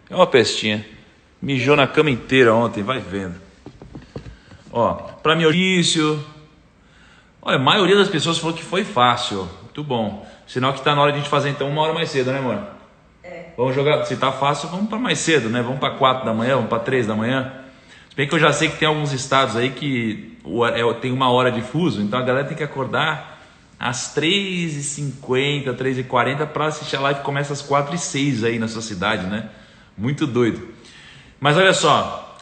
É uma pestinha. Mijou na cama inteira ontem, vai vendo. Ó, pra mim, início. Olha, a maioria das pessoas falou que foi fácil. Muito bom. Sinal que tá na hora de a gente fazer então 1 hora mais cedo, né, amor? É. Vamos jogar. Se tá fácil, vamos para mais cedo, né? Vamos para 4 da manhã, vamos para 3 da manhã. Se bem que eu já sei que tem alguns estados aí que tem 1 hora de fuso, então a galera tem que acordar às 3h50, 3h40 para assistir a live que começa às 4h06 aí na sua cidade, né? Muito doido. Mas olha só,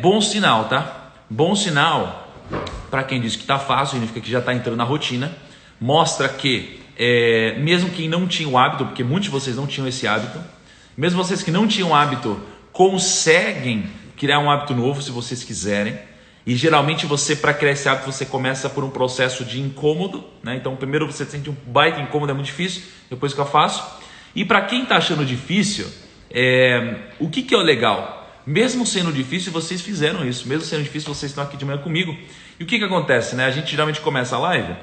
bom sinal, tá? Bom sinal para quem diz que tá fácil, significa que já tá entrando na rotina. Mostra que mesmo quem não tinha o hábito, porque muitos de vocês não tinham esse hábito, mesmo vocês que não tinham hábito conseguem criar um hábito novo se vocês quiserem. E geralmente você, para criar esse hábito, você começa por um processo de incômodo, né? Então primeiro você sente um baita incômodo, é muito difícil, depois fica fácil. E para quem está achando difícil, o que é o legal? Mesmo sendo difícil, vocês fizeram isso. Mesmo sendo difícil, vocês estão aqui de manhã comigo. E o que acontece, né? A gente geralmente começa a live,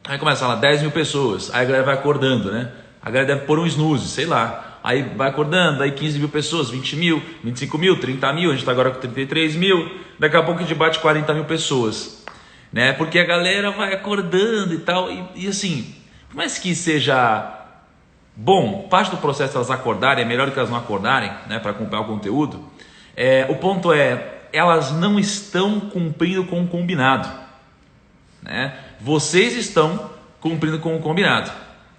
aí começa lá 10 mil pessoas, aí a galera vai acordando, né? A galera deve pôr um snooze, sei lá. Aí vai acordando, aí 15 mil pessoas, 20 mil, 25 mil, 30 mil, a gente está agora com 33 mil, daqui a pouco a gente bate 40 mil pessoas, né? Porque a galera vai acordando e tal, e assim, por mais que seja bom, parte do processo elas acordarem, é melhor do que elas não acordarem, né? Para acompanhar o conteúdo, o ponto elas não estão cumprindo com o combinado, né? Vocês estão cumprindo com o combinado,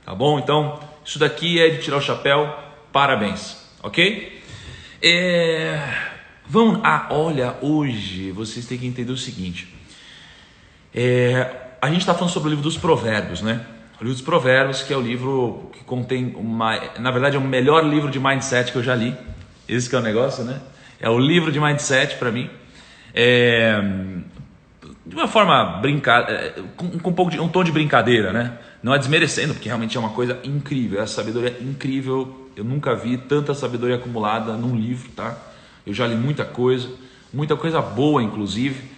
tá bom? Então, isso daqui é de tirar o chapéu. Parabéns, ok? Olha, hoje vocês têm que entender o seguinte. A gente está falando sobre o livro dos Provérbios, né? O livro dos Provérbios, que é o livro que contém na verdade é o melhor livro de mindset que eu já li. Esse que é o negócio, né? É o livro de mindset para mim. De uma forma com um tom de brincadeira, né? Não é desmerecendo, porque realmente é uma coisa incrível. Essa sabedoria é incrível. Eu nunca vi tanta sabedoria acumulada num livro, tá? Eu já li muita coisa boa, inclusive.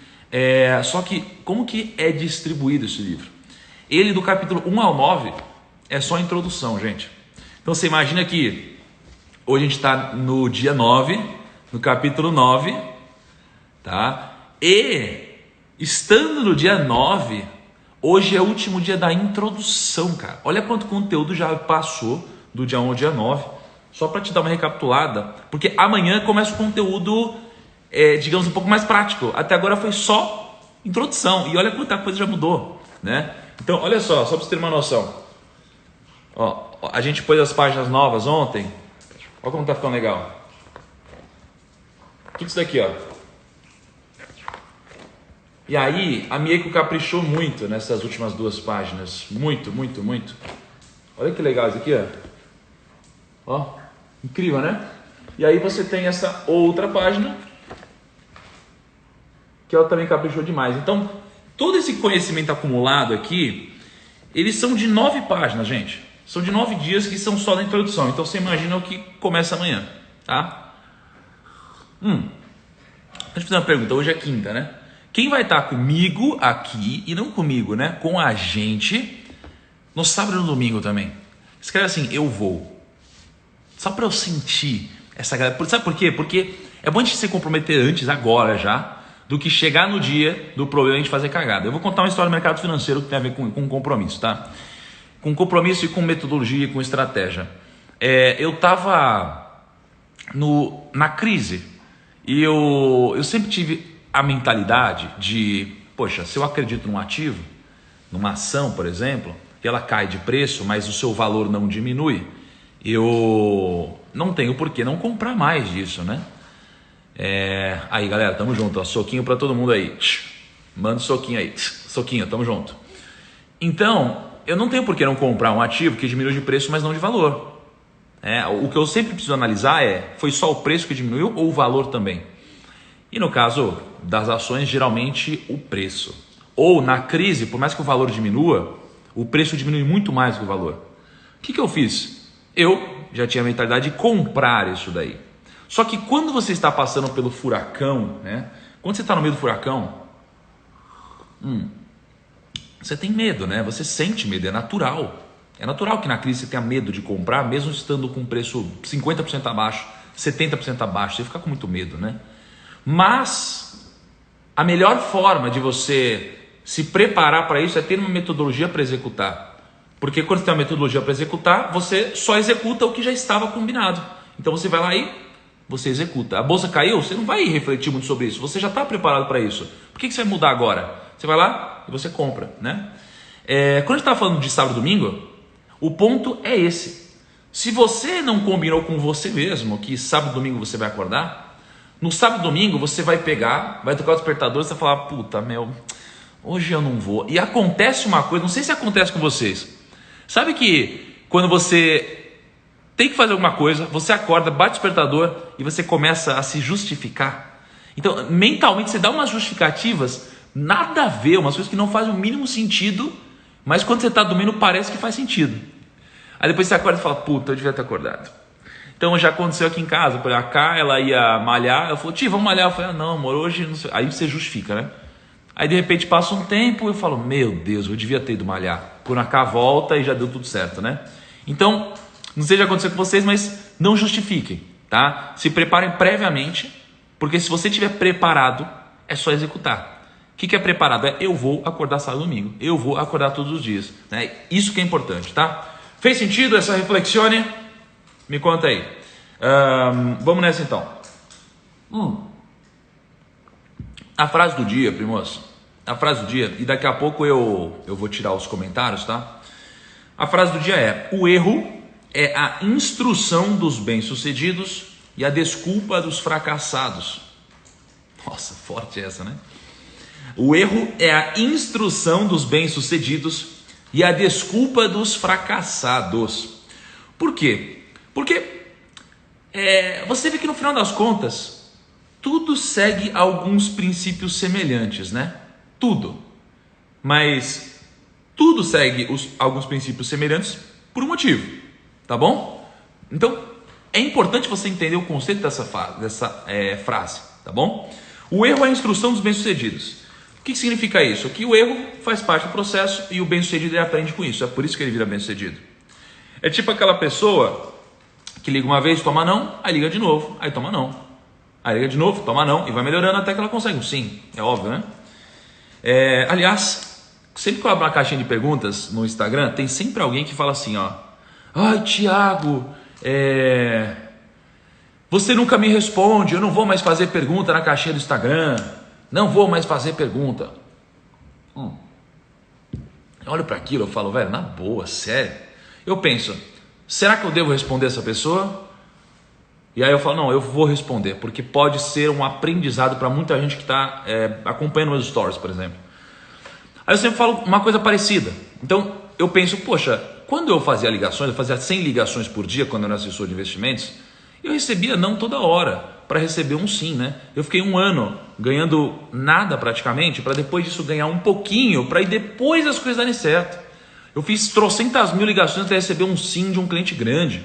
Só que como que é distribuído esse livro? Ele, do capítulo 1 ao 9, é só a introdução, gente. Então você imagina que hoje a gente está no dia 9, no capítulo 9, tá? E estando no dia 9, hoje é o último dia da introdução, cara. Olha quanto conteúdo já passou do dia 1 ao dia 9. Só para te dar uma recapitulada, porque amanhã começa o conteúdo, digamos, um pouco mais prático. Até agora foi só introdução. E olha quanta coisa já mudou, né? Então, olha só para você ter uma noção. Ó, a gente pôs as páginas novas ontem. Olha como tá ficando legal. O que é isso daqui, ó? E aí, a Mieko caprichou muito nessas últimas 2 páginas. Muito, muito, muito. Olha que legal isso aqui, ó. Ó, incrível, né? E aí você tem essa outra página, que ela também caprichou demais. Então, todo esse conhecimento acumulado aqui, eles são de 9 páginas, gente. São de 9 dias que são só da introdução. Então, você imagina o que começa amanhã, tá? Deixa eu fazer uma pergunta. Hoje é quinta, né? Quem vai estar comigo aqui, e não comigo, né? Com a gente, no sábado e no domingo também. Escreve assim, eu vou. Só para eu sentir essa galera. Sabe por quê? Porque é bom a gente se comprometer antes, agora já, do que chegar no dia do problema e a gente fazer cagada. Eu vou contar uma história do mercado financeiro que tem a ver com compromisso, tá? Com compromisso e com metodologia e com estratégia. Eu estava na crise e eu sempre tive a mentalidade de, poxa, se eu acredito num ativo, numa ação, por exemplo, que ela cai de preço, mas o seu valor não diminui, eu não tenho por que não comprar mais disso, né? Aí, galera, tamo junto, ó, soquinho para todo mundo aí. Manda um soquinho aí. Soquinho, tamo junto. Então, eu não tenho por que não comprar um ativo que diminui de preço, mas não de valor. O que eu sempre preciso analisar foi só o preço que diminuiu ou o valor também? E no caso das ações, geralmente o preço. Ou na crise, por mais que o valor diminua, o preço diminui muito mais do que o valor. O que eu fiz? Eu já tinha a mentalidade de comprar isso daí. Só que quando você está passando pelo furacão, né? Quando você está no meio do furacão, você tem medo, né? Você sente medo, é natural. É natural que na crise você tenha medo de comprar, mesmo estando com preço 50% abaixo, 70% abaixo, você fica com muito medo, né? Mas a melhor forma de você se preparar para isso é ter uma metodologia para executar. Porque quando você tem uma metodologia para executar, você só executa o que já estava combinado. Então você vai lá e você executa. A bolsa caiu, você não vai refletir muito sobre isso, você já está preparado para isso. Por que você vai mudar agora? Você vai lá e você compra, né? Quando a gente está falando de sábado e domingo, o ponto é esse. Se você não combinou com você mesmo que sábado e domingo você vai acordar, no sábado e domingo você vai pegar, vai tocar o despertador e você vai falar, puta, hoje eu não vou. E acontece uma coisa, não sei se acontece com vocês. Sabe que quando você tem que fazer alguma coisa, você acorda, bate o despertador e você começa a se justificar. Então, mentalmente você dá umas justificativas, nada a ver, umas coisas que não fazem o mínimo sentido, mas quando você está dormindo parece que faz sentido. Aí depois você acorda e fala, puta, eu devia ter acordado. Então já aconteceu aqui em casa, por exemplo, a Cá, ela ia malhar, eu falei, tia, vamos malhar. Eu falei, não amor, hoje não sei. Aí você justifica, né? Aí de repente passa um tempo e eu falo, meu Deus, eu devia ter ido malhar. Quando a Cá volta e já deu tudo certo, né? Então, não sei se já aconteceu com vocês, mas não justifiquem, tá? Se preparem previamente, porque se você estiver preparado, é só executar. O que é preparado? Eu vou acordar sábado e domingo, eu vou acordar todos os dias, né? Isso que é importante, tá? Fez sentido essa reflexione? Me conta aí. Vamos nessa então. A frase do dia, primos. A frase do dia, e daqui a pouco eu vou tirar os comentários, tá? A frase do dia é: o erro é a instrução dos bem-sucedidos e a desculpa dos fracassados. Nossa, forte essa, né? O erro é a instrução dos bem-sucedidos e a desculpa dos fracassados. Por quê? Porque você vê que no final das contas, tudo segue alguns princípios semelhantes, né? Tudo. Mas tudo segue alguns princípios semelhantes por um motivo, tá bom? Então, é importante você entender o conceito dessa frase, tá bom? O erro é a instrução dos bem-sucedidos. O que significa isso? Que o erro faz parte do processo e o bem-sucedido ele aprende com isso. É por isso que ele vira bem-sucedido. É tipo aquela pessoa que liga uma vez, toma não, aí liga de novo, aí toma não. Aí liga de novo, toma não, e vai melhorando até que ela consegue um sim. É óbvio, né? Aliás, sempre que eu abro uma caixinha de perguntas no Instagram, tem sempre alguém que fala assim, ó: ai, Thiago, você nunca me responde, eu não vou mais fazer pergunta na caixinha do Instagram, não vou mais fazer pergunta. Eu olho para aquilo, eu falo, velho, na boa, sério. Eu penso, será que eu devo responder essa pessoa? E aí eu falo, não, eu vou responder, porque pode ser um aprendizado para muita gente que está acompanhando meus stories, por exemplo. Aí eu sempre falo uma coisa parecida. Então eu penso, poxa, quando eu fazia ligações, eu fazia 100 ligações por dia quando eu era assessor de investimentos, eu recebia não toda hora para receber um sim, né? Eu fiquei um ano ganhando nada praticamente, para depois disso ganhar um pouquinho, para ir depois as coisas darem certo. Eu fiz trocentas mil ligações até receber um sim de um cliente grande.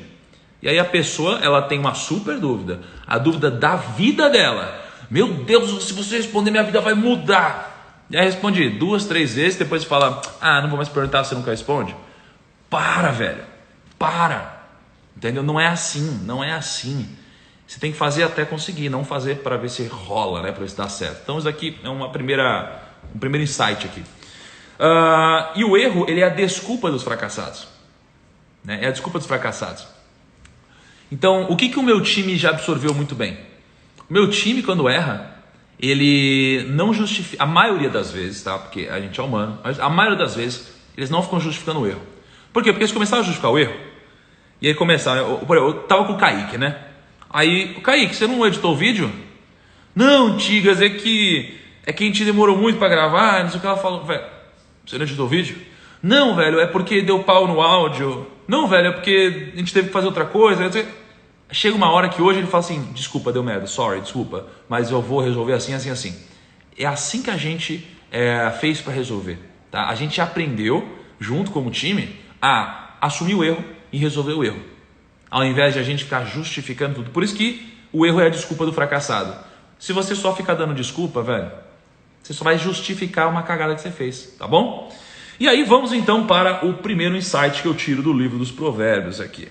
E aí a pessoa, ela tem uma super dúvida, a dúvida da vida dela. Meu Deus, se você responder, minha vida vai mudar. E aí responde 2, 3 vezes, depois fala, não vou mais perguntar, você nunca responde. Para, velho, para. Entendeu? Não é assim, não é assim. Você tem que fazer até conseguir, não fazer para ver se rola, né? Para ver se dá certo. Então isso aqui é um primeiro insight aqui. E o erro, ele é a desculpa dos fracassados, né? É a desculpa dos fracassados. Então, o que o meu time já absorveu muito bem? O meu time, quando erra, ele não justifica, a maioria das vezes, tá? Porque a gente é humano, mas a maioria das vezes, eles não ficam justificando o erro. Por quê? Porque eles começaram a justificar o erro, e aí começaram, eu tava com o Kaique, né? Aí, o Kaique, você não editou o vídeo? Não, Tigas, é que a gente demorou muito para gravar, não sei o que. Ela falou, velho, você não editou o vídeo? Não, velho, é porque deu pau no áudio. Não, velho, é porque a gente teve que fazer outra coisa. Chega uma hora que hoje ele fala assim, desculpa, deu merda, sorry, desculpa, mas eu vou resolver assim, assim, assim. É assim que a gente fez para resolver, tá? A gente aprendeu, junto como time, a assumir o erro e resolver o erro, ao invés de a gente ficar justificando tudo. Por isso que o erro é a desculpa do fracassado. Se você só ficar dando desculpa, velho, você só vai justificar uma cagada que você fez, tá bom? E aí vamos então para o primeiro insight que eu tiro do livro dos Provérbios aqui.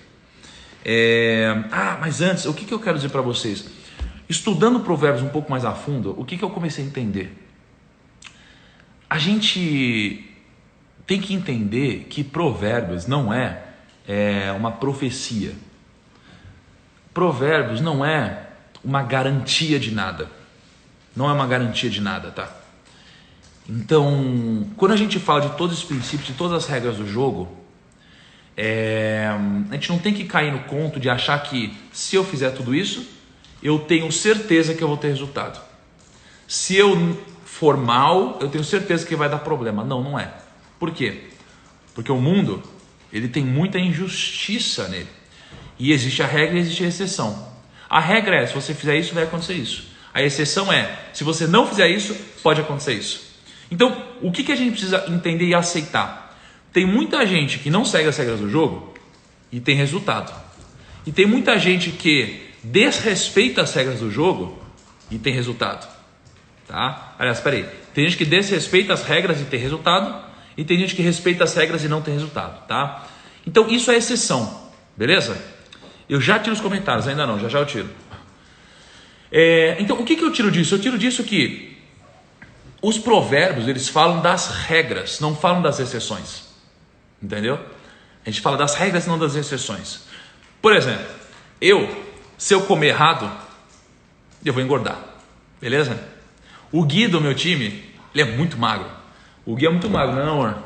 Mas antes, o que eu quero dizer para vocês? Estudando Provérbios um pouco mais a fundo, o que eu comecei a entender? A gente tem que entender que Provérbios não é uma profecia. Provérbios não é uma garantia de nada. Não é uma garantia de nada, tá? Então, quando a gente fala de todos os princípios, de todas as regras do jogo, a gente não tem que cair no conto de achar que se eu fizer tudo isso, eu tenho certeza que eu vou ter resultado. Se eu for mal, eu tenho certeza que vai dar problema. Não, não é. Por quê? Porque o mundo, ele tem muita injustiça nele. E existe a regra e existe a exceção. A regra é, se você fizer isso, vai acontecer isso. A exceção é, se você não fizer isso, pode acontecer isso. Então, o que a gente precisa entender e aceitar? Tem muita gente que não segue as regras do jogo e tem resultado. E tem muita gente que desrespeita as regras do jogo e tem resultado. Tá? Aliás, peraí. Tem gente que desrespeita as regras e tem resultado. E tem gente que respeita as regras e não tem resultado. Tá? Então, isso é exceção. Beleza? Eu já tiro os comentários, ainda não, já eu tiro. Então, o que eu tiro disso? Eu tiro disso que os provérbios, eles falam das regras, não falam das exceções. Entendeu? A gente fala das regras e não das exceções. Por exemplo, se eu comer errado, eu vou engordar. Beleza? O Gui do meu time, ele é muito magro. O Gui é muito magro, não é, amor?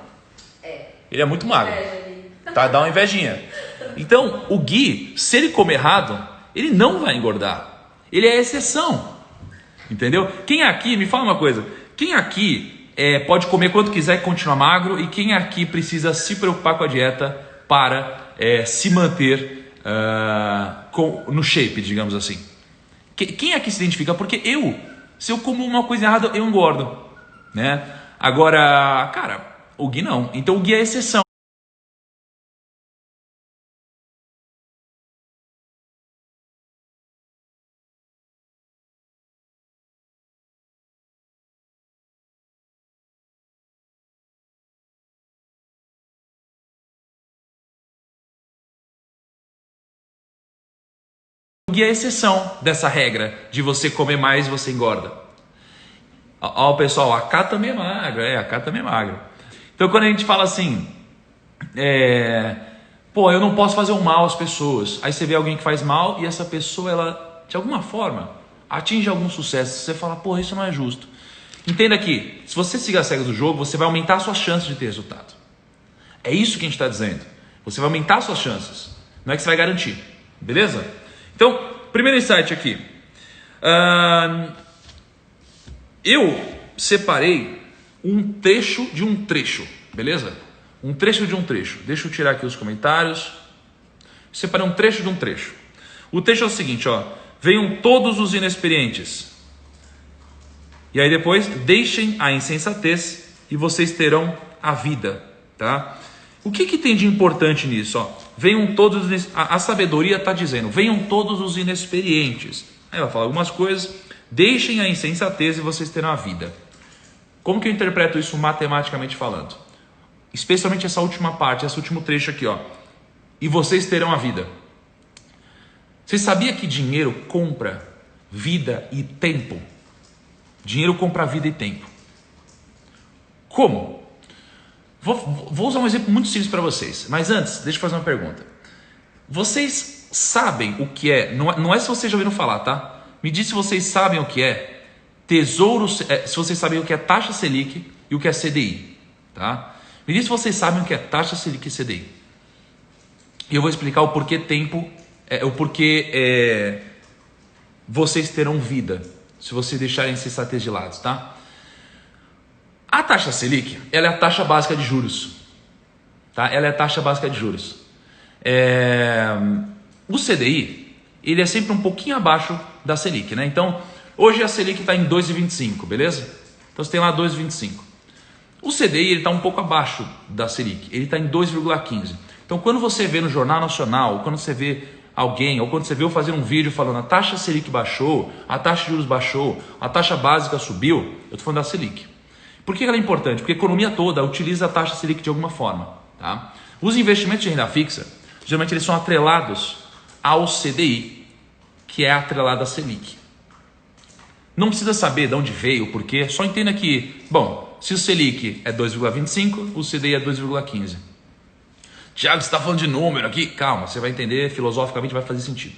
Ele é muito magro. Tá, dá uma invejinha. Então, o Gui, se ele comer errado, ele não vai engordar. Ele é exceção. Entendeu? Quem aqui, me fala uma coisa, quem aqui pode comer quanto quiser e continuar magro, e quem aqui precisa se preocupar com a dieta para se manter no shape, digamos assim? Quem aqui se identifica? Porque se eu como uma coisa errada, eu engordo, né? Agora, cara, o Gui não. Então o Gui é exceção. O Gui é exceção dessa regra de você comer mais e você engorda. Ó, pessoal, a K também é magra, a K também é magra. Então quando a gente fala assim, eu não posso fazer um mal às pessoas. Aí você vê alguém que faz mal e essa pessoa, ela, de alguma forma, atinge algum sucesso. Você fala, isso não é justo. Entenda que, se você seguir as regras do jogo, você vai aumentar suas chances de ter resultado. É isso que a gente está dizendo. Você vai aumentar suas chances. Não é que você vai garantir. Beleza? Então, primeiro insight aqui. Eu separei um trecho de um trecho, beleza? Um trecho de um trecho. Deixa eu tirar aqui os comentários. Separei um trecho de um trecho. O trecho é o seguinte, ó. Venham todos os inexperientes. E aí depois, deixem a insensatez e vocês terão a vida, tá? O que tem de importante nisso, ó? Venham todos, a sabedoria está dizendo, venham todos os inexperientes. Aí ela fala algumas coisas, deixem a insensatez e vocês terão a vida. Como que eu interpreto isso matematicamente falando? Especialmente essa última parte, esse último trecho aqui, ó. E vocês terão a vida. Você sabia que dinheiro compra vida e tempo? Dinheiro compra vida e tempo. Como? Vou usar um exemplo muito simples para vocês. Mas antes, deixa eu fazer uma pergunta. Vocês sabem o que é? Não é se vocês já ouviram falar, tá? Me diz se vocês sabem o que é tesouro, se vocês sabem o que é taxa Selic e o que é CDI, tá? Me diz se vocês sabem o que é taxa Selic e CDI. E eu vou explicar o porquê tempo, o porquê vocês terão vida, se vocês deixarem insensatez de lado, tá? A taxa Selic, ela é a taxa básica de juros, tá? Ela é a taxa básica de juros. O CDI, ele é sempre um pouquinho abaixo da Selic, né? Então, hoje a Selic está em 2,25, beleza? Então, você tem lá 2,25. O CDI, ele está um pouco abaixo da Selic, ele está em 2,15. Então, quando você vê no Jornal Nacional, quando você vê alguém, ou quando você vê eu fazer um vídeo falando a taxa Selic baixou, a taxa de juros baixou, a taxa básica subiu, eu estou falando da Selic. Por que ela é importante? Porque a economia toda utiliza a taxa Selic de alguma forma. Tá? Os investimentos de renda fixa, geralmente eles são atrelados ao CDI, que é atrelado à Selic. Não precisa saber de onde veio, por quê, só entenda que, bom, se o Selic é 2,25, o CDI é 2,15. Tiago, você está falando de número aqui? Calma, você vai entender, filosoficamente vai fazer sentido.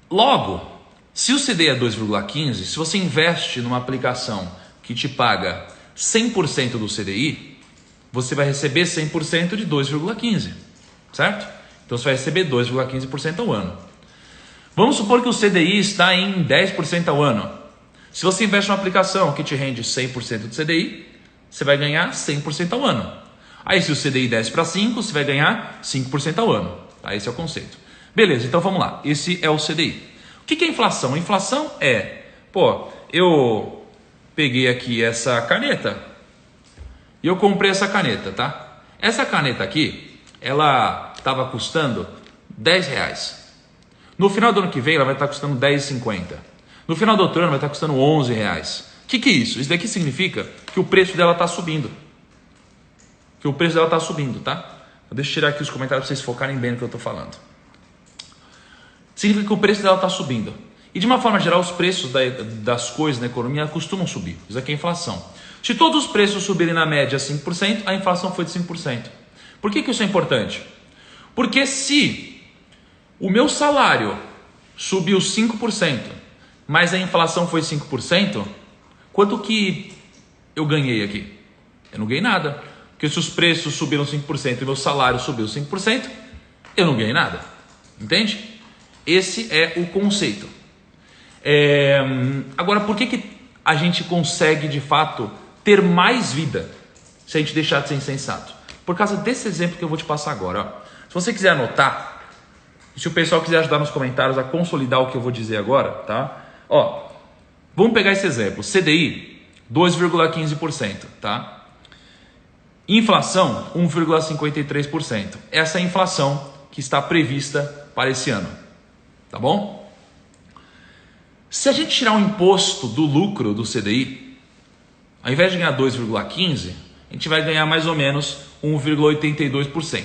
Logo, se o CDI é 2,15, se você investe numa aplicação que te paga 100% do CDI, você vai receber 100% de 2,15, certo? Então você vai receber 2,15% ao ano. Vamos supor que o CDI está em 10% ao ano. Se você investe numa aplicação que te rende 100% do CDI, você vai ganhar 100% ao ano. Aí se o CDI desce para 5, você vai ganhar 5% ao ano. Tá? Esse é o conceito. Beleza, então vamos lá. Esse é o CDI. O que é inflação? A inflação é, eu peguei aqui essa caneta e eu comprei essa caneta, tá? Essa caneta aqui, ela estava custando R$10. No final do ano que vem, ela vai estar custando R$10,50. No final do outro ano, vai estar custando R$11. O que é isso? Isso daqui significa que o preço dela está subindo. Que o preço dela está subindo, tá? Deixa eu tirar aqui os comentários para vocês focarem bem no que eu estou falando. Significa que o preço dela está subindo. E de uma forma geral, os preços das coisas na economia costumam subir. Isso aqui é inflação. Se todos os preços subirem na média 5%, a inflação foi de 5%. Por que isso é importante? Porque se o meu salário subiu 5%, mas a inflação foi 5%, quanto que eu ganhei aqui? Eu não ganhei nada. Porque se os preços subiram 5% e o meu salário subiu 5%, eu não ganhei nada. Entende? Esse é o conceito. Agora, por que a gente consegue, de fato, ter mais vida se a gente deixar de ser insensato? Por causa desse exemplo que eu vou te passar agora. Ó. Se você quiser anotar, e se o pessoal quiser ajudar nos comentários a consolidar o que eu vou dizer agora, tá? Ó, vamos pegar esse exemplo. CDI, 2,15%, tá? Inflação, 1,53%. Essa é a inflação que está prevista para esse ano. Tá bom? Se a gente tirar o imposto do lucro do CDI, ao invés de ganhar 2,15%, a gente vai ganhar mais ou menos 1,82%.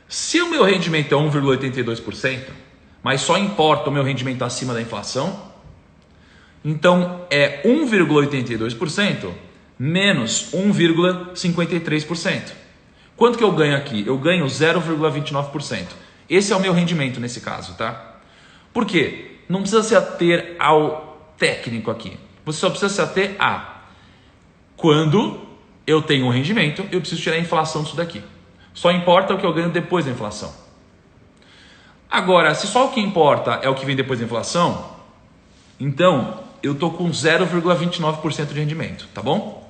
Se o meu rendimento é 1,82%, mas só importa o meu rendimento acima da inflação, então é 1,82% menos 1,53%. Quanto que eu ganho aqui? Eu ganho 0,29%. Esse é o meu rendimento nesse caso, tá? Por quê? Não precisa se ater ao técnico aqui. Você só precisa se ater a quando eu tenho um rendimento, eu preciso tirar a inflação disso daqui. Só importa o que eu ganho depois da inflação. Agora, se só o que importa é o que vem depois da inflação, então eu estou com 0,29% de rendimento, tá bom?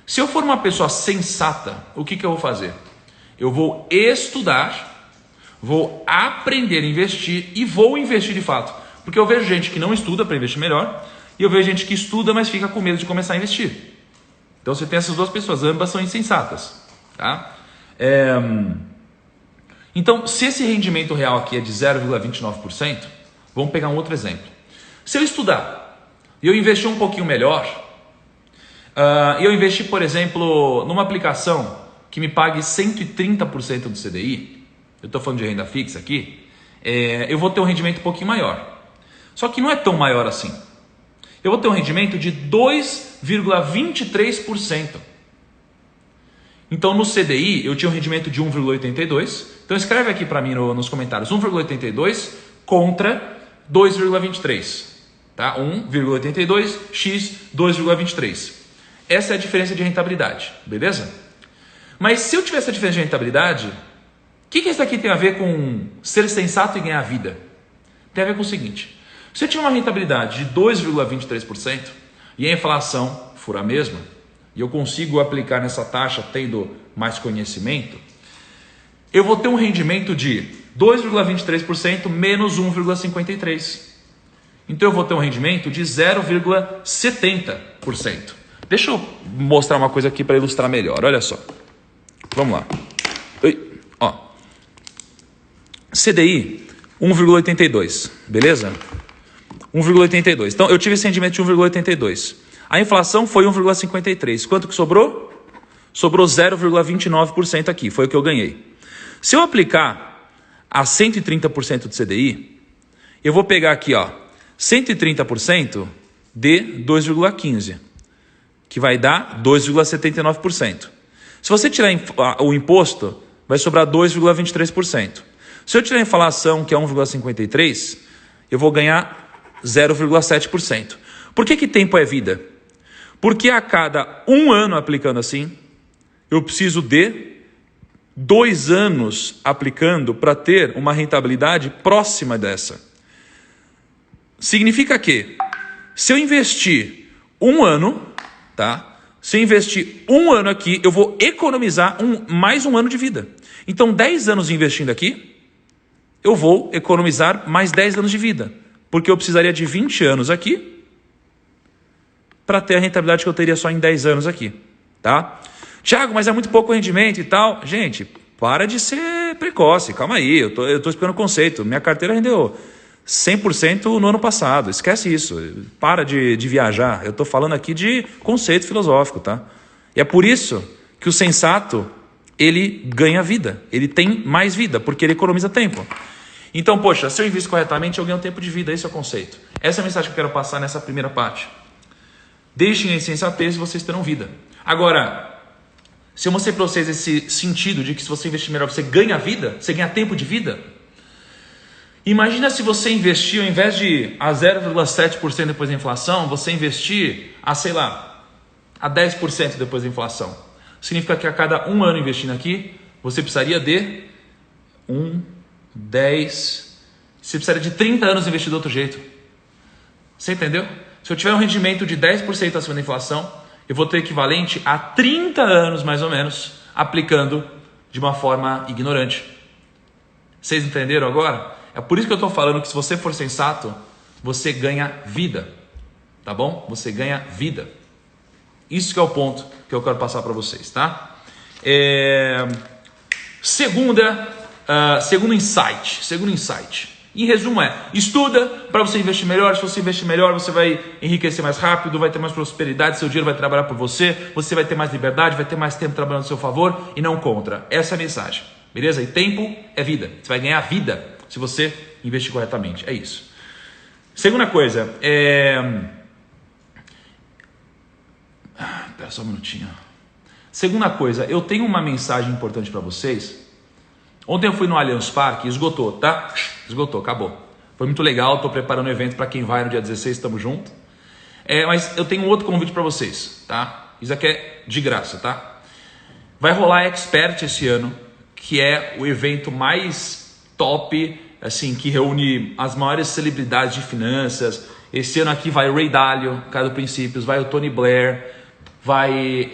Se eu for uma pessoa sensata, o que eu vou fazer? Eu vou estudar, vou aprender a investir e vou investir de fato. Porque eu vejo gente que não estuda para investir melhor e eu vejo gente que estuda, mas fica com medo de começar a investir. Então você tem essas duas pessoas, ambas são insensatas, tá? Então, se esse rendimento real aqui é de 0,29%, vamos pegar um outro exemplo. Se eu estudar e eu investir um pouquinho melhor, e eu investir, por exemplo, numa aplicação que me pague 130% do CDI, eu estou falando de renda fixa aqui, eu vou ter um rendimento um pouquinho maior. Só que não é tão maior assim. Eu vou ter um rendimento de 2,23%. Então no CDI eu tinha um rendimento de 1,82. Então escreve aqui para mim nos comentários 1,82 contra 2,23. Tá? 1,82 x 2,23. Essa é a diferença de rentabilidade, beleza? Mas se eu tivesse essa diferença de rentabilidade, o que isso aqui tem a ver com ser sensato e ganhar vida? Tem a ver com o seguinte: se eu tiver uma rentabilidade de 2,23% e a inflação for a mesma, e eu consigo aplicar nessa taxa tendo mais conhecimento, eu vou ter um rendimento de 2,23% menos 1,53%. Então eu vou ter um rendimento de 0,70%. Deixa eu mostrar uma coisa aqui para ilustrar melhor. Olha só. Vamos lá. Ó. CDI 1,82, beleza? 1,82. Então eu tive esse rendimento de 1,82. A inflação foi 1,53. Quanto que sobrou? Sobrou 0,29% aqui, foi o que eu ganhei. Se eu aplicar a 130% de CDI, eu vou pegar aqui, ó, 130% de 2,15, que vai dar 2,79%. Se você tirar o imposto, vai sobrar 2,23%. Se eu tirar a inflação, que é 1,53, eu vou ganhar 0,7%. Por que tempo é vida? Porque a cada 1 ano aplicando assim, eu preciso de 2 anos aplicando para ter uma rentabilidade próxima dessa. Significa que, se eu investir 1 ano, tá? Se eu investir 1 ano aqui, eu vou economizar mais 1 ano de vida. Então, 10 anos investindo aqui, eu vou economizar mais 10 anos de vida. Porque eu precisaria de 20 anos aqui para ter a rentabilidade que eu teria só em 10 anos aqui. Tá? Tiago, mas é muito pouco rendimento e tal. Gente, para de ser precoce. Calma aí, eu tô explicando o conceito. Minha carteira rendeu 100% no ano passado. Esquece isso. Para de viajar. Eu estou falando aqui de conceito filosófico, tá? E é por isso que o sensato, ele ganha vida. Ele tem mais vida, porque ele economiza tempo. Então, poxa, se eu invisto corretamente, eu ganho tempo de vida. Esse é o conceito. Essa é a mensagem que eu quero passar nessa primeira parte. Deixem a insensatez e vocês terão vida. Agora, se eu mostrei para vocês esse sentido de que se você investir melhor, você ganha vida, você ganha tempo de vida. Imagina se você investir, ao invés de a 0,7% depois da inflação, você investir a, sei lá, a 10% depois da inflação. Significa que a cada 1 ano investindo aqui, você precisaria de 10... Você precisaria de 30 anos investindo do outro jeito. Você entendeu? Se eu tiver um rendimento de 10% acima da inflação, eu vou ter equivalente a 30 anos, mais ou menos, aplicando de uma forma ignorante. Vocês entenderam agora? É por isso que eu estou falando que se você for sensato, você ganha vida, tá bom? Você ganha vida. Isso que é o ponto que eu quero passar para vocês, tá? Segundo insight. Em resumo estuda para você investir melhor. Se você investir melhor, você vai enriquecer mais rápido, vai ter mais prosperidade, seu dinheiro vai trabalhar por você, você vai ter mais liberdade, vai ter mais tempo trabalhando a seu favor e não contra. Essa é a mensagem, beleza? E tempo é vida. Você vai ganhar vida se você investir corretamente. É isso. Segunda coisa, Espera só um minutinho. Segunda coisa, eu tenho uma mensagem importante para vocês. Ontem eu fui no Allianz Parque, esgotou, tá? Esgotou, acabou. Foi muito legal, estou preparando um evento para quem vai no dia 16, estamos juntos. Mas eu tenho um outro convite para vocês, tá? Isso aqui é de graça, tá? Vai rolar Expert esse ano, que é o evento mais top, assim, que reúne as maiores celebridades de finanças. Esse ano aqui vai o Ray Dalio, cara do Princípios, vai o Tony Blair, vai...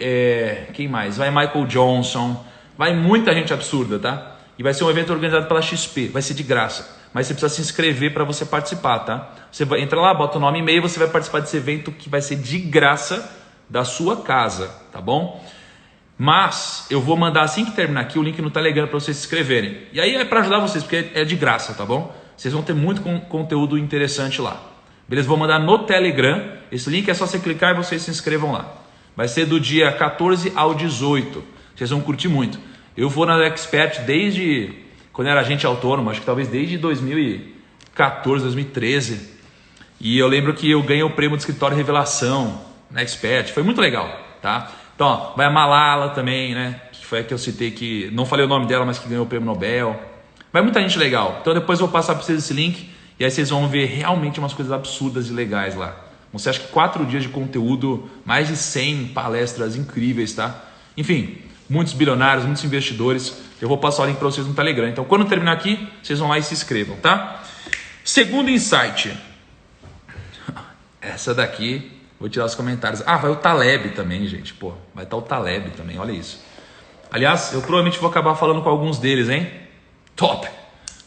quem mais? Vai Michael Johnson, vai muita gente absurda, tá? E vai ser um evento organizado pela XP, vai ser de graça. Mas você precisa se inscrever para você participar, tá? Você vai, entra lá, bota o nome e e-mail, você vai participar desse evento que vai ser de graça da sua casa, tá bom? Mas eu vou mandar assim que terminar aqui o link no Telegram para vocês se inscreverem. E aí é para ajudar vocês, porque é de graça, tá bom? Vocês vão ter muito conteúdo interessante lá. Beleza? Vou mandar no Telegram. Esse link é só você clicar e vocês se inscrevam lá. Vai ser do dia 14 ao 18. Vocês vão curtir muito. Eu vou na Expert desde quando eu era agente autônomo, acho que talvez desde 2014, 2013. E eu lembro que eu ganhei o prêmio do escritório Revelação na Expert. Foi muito legal, tá? Então, ó, vai a Malala também, né? Que foi a que eu citei, que não falei o nome dela, mas que ganhou o prêmio Nobel. Vai muita gente legal. Então depois eu vou passar para vocês esse link e aí vocês vão ver realmente umas coisas absurdas e legais lá. Você acha que 4 dias de conteúdo, mais de 100 palestras incríveis, tá? Enfim, muitos bilionários, muitos investidores. Eu vou passar o link para vocês no Telegram. Então, quando terminar aqui, vocês vão lá e se inscrevam, tá? Segundo insight. Essa daqui, vou tirar os comentários. Ah, vai o Taleb também, gente. Pô, vai estar o Taleb também, olha isso. Aliás, eu provavelmente vou acabar falando com alguns deles, hein? Top!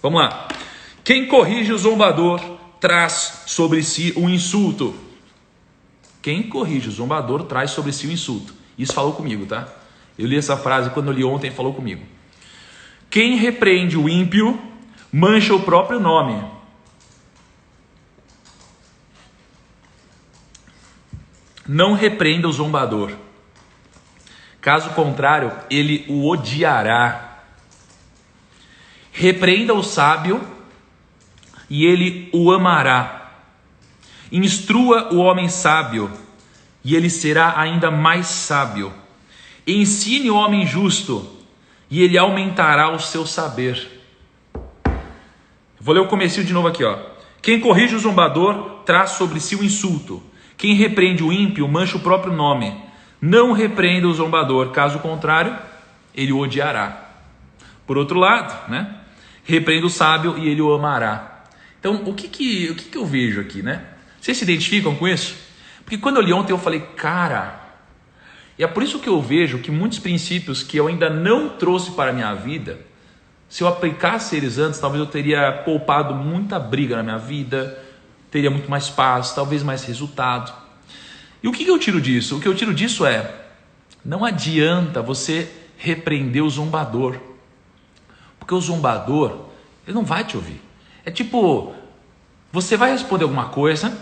Vamos lá. Quem corrige o zombador traz sobre si um insulto. Quem corrige o zombador traz sobre si um insulto. Isso falou comigo, tá? Eu li essa frase quando eu li ontem, falou comigo. Quem repreende o ímpio mancha o próprio nome. não repreenda o zombador. Caso contrário, ele o odiará. Repreenda o sábio e ele o amará. Instrua o homem sábio e ele será ainda mais sábio. Ensine o homem justo e ele aumentará o seu saber. Vou ler o comecinho de novo aqui, ó. Quem corrige o zombador traz sobre si o insulto. Quem repreende o ímpio mancha o próprio nome. Não repreenda o zombador, caso contrário, ele o odiará. Por outro lado, né? Repreenda o sábio e ele o amará. Então, o que eu vejo aqui, né? Vocês se identificam com isso? Porque quando eu li ontem eu falei, cara, e é por isso que eu vejo que muitos princípios que eu ainda não trouxe para a minha vida, se eu aplicasse eles antes, talvez eu teria poupado muita briga na minha vida, teria muito mais paz, talvez mais resultado. E o que eu tiro disso? O que eu tiro disso é, não adianta você repreender o zombador, porque o zombador, ele não vai te ouvir. É tipo, você vai responder alguma coisa